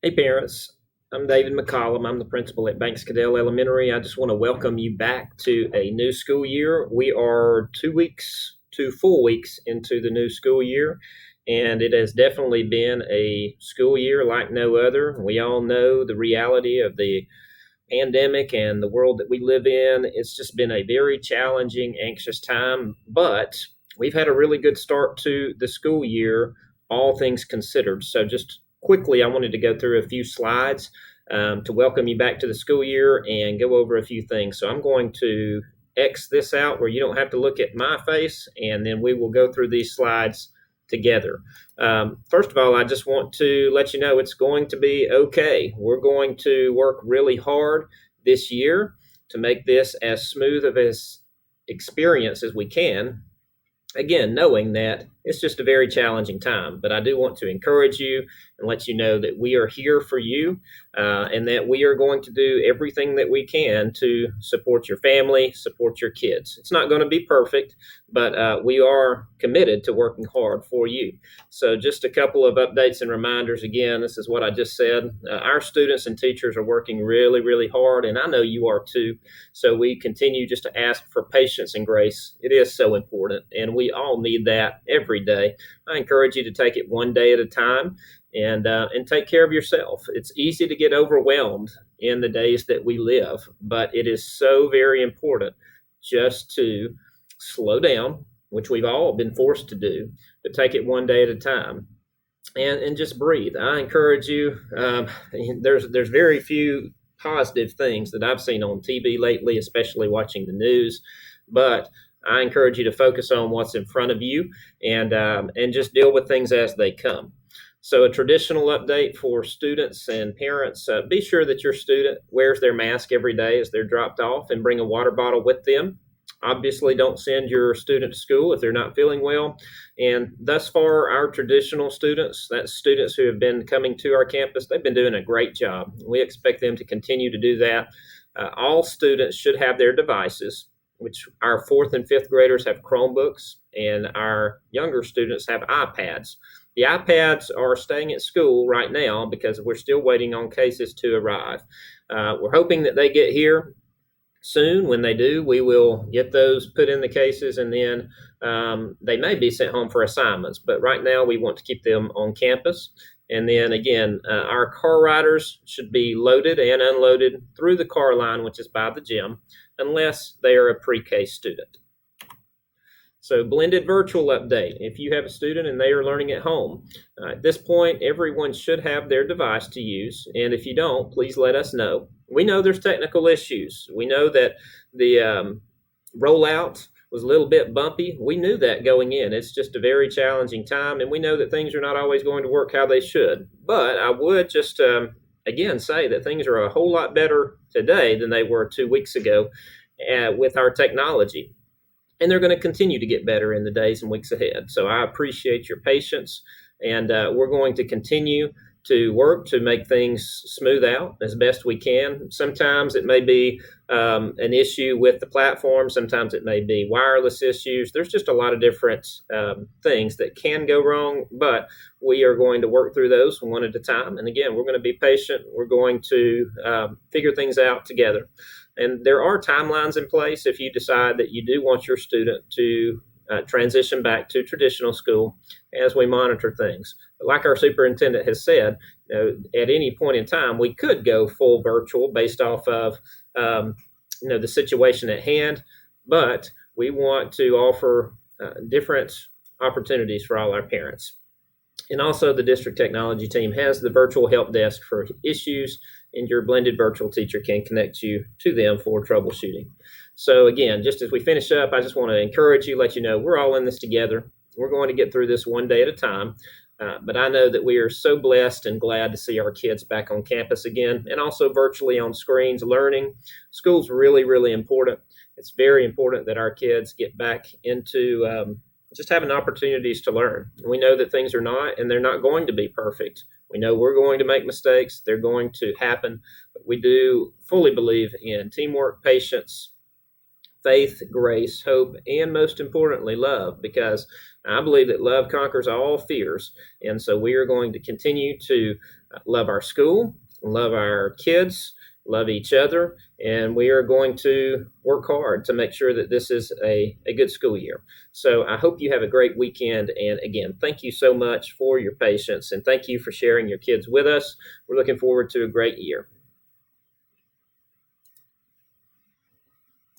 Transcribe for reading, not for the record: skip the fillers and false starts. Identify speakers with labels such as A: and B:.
A: Hey parents, I'm David McCollum. I'm the principal at Banks Cadell Elementary. I just want to welcome you back to a new school year. We are 2 full weeks into the new school year, and it has definitely been a school year like no other. We all know the reality of the pandemic and the world that we live in. It's just been a very challenging, anxious time, but we've had a really good start to the school year, all things considered. So, just quickly, I wanted to go through a few slides to welcome you back to the school year and go over a few things. So, I'm going to X this out where you don't have to look at my face, and then we will go through these slides together. First of all, I just want to let you know it's going to be okay. We're going to work really hard this year to make this as smooth of an experience as we can. Again, knowing that it's just a very challenging time, but I do want to encourage you and let you know that we are here for you and that we are going to do everything that we can to support your family, support your kids. It's not going to be perfect, but we are committed to working hard for you. So just a couple of updates and reminders. Again, this is what I just said. Our students and teachers are working really, really hard, and I know you are too. So we continue just to ask for patience and grace. It is so important, and we all need that every day. I encourage you to take it one day at a time and take care of yourself. It's easy to get overwhelmed in the days that we live, but it is so very important just to slow down, which we've all been forced to do, but take it one day at a time and just breathe. I encourage you. There's very few positive things that I've seen on TV lately, especially watching the news, but I encourage you to focus on what's in front of you and just deal with things as they come. So a traditional update for students and parents, be sure that your student wears their mask every day as they're dropped off and bring a water bottle with them. Obviously, don't send your student to school if they're not feeling well. And thus far, our traditional students, that's students who have been coming to our campus, they've been doing a great job. We expect them to continue to do that. All students should have their devices, which our fourth and fifth graders have Chromebooks, and our younger students have iPads. The iPads are staying at school right now because we're still waiting on cases to arrive. We're hoping that they get here soon. When they do, we will get those put in the cases, and then they may be sent home for assignments. But right now, we want to keep them on campus. And then again, our car riders should be loaded and unloaded through the car line, which is by the gym, unless they are a pre-K student. So blended virtual update. If you have a student and they are learning at home, at this point, everyone should have their device to use. And if you don't, please let us know. We know there's technical issues. We know that the rollout was a little bit bumpy. We knew that going in. It's just a very challenging time, and we know that things are not always going to work how they should. But I would just, again, say that things are a whole lot better today than they were 2 weeks ago with our technology. And they're going to continue to get better in the days and weeks ahead. So I appreciate your patience, and we're going to continue to work to make things smooth out as best we can. Sometimes it may be an issue with the platform. Sometimes it may be wireless issues. There's just a lot of different things that can go wrong, but we are going to work through those one at a time. And again, we're going to be patient. We're going to figure things out together. And there are timelines in place if you decide that you do want your student to transition back to traditional school as we monitor things. But like our superintendent has said, at any point in time, we could go full virtual based off of the situation at hand, but we want to offer different opportunities for all our parents. And also the district technology team has the virtual help desk for issues, and your blended virtual teacher can connect you to them for troubleshooting. So again, just as we finish up, I just want to encourage you, let you know we're all in this together. We're going to get through this one day at a time. But I know that we are so blessed and glad to see our kids back on campus again, and also virtually on screens learning. School's really, really important. It's very important that our kids get back into just having opportunities to learn. We know that things are not, and they're not going to be perfect. We know we're going to make mistakes. They're going to happen. But we do fully believe in teamwork, patience, faith, grace, hope, and most importantly, love, because I believe that love conquers all fears. And so we are going to continue to love our school, love our kids, love each other, and we are going to work hard to make sure that this is a good school year. So I hope you have a great weekend. And again, thank you so much for your patience and thank you for sharing your kids with us. We're looking forward to a great year.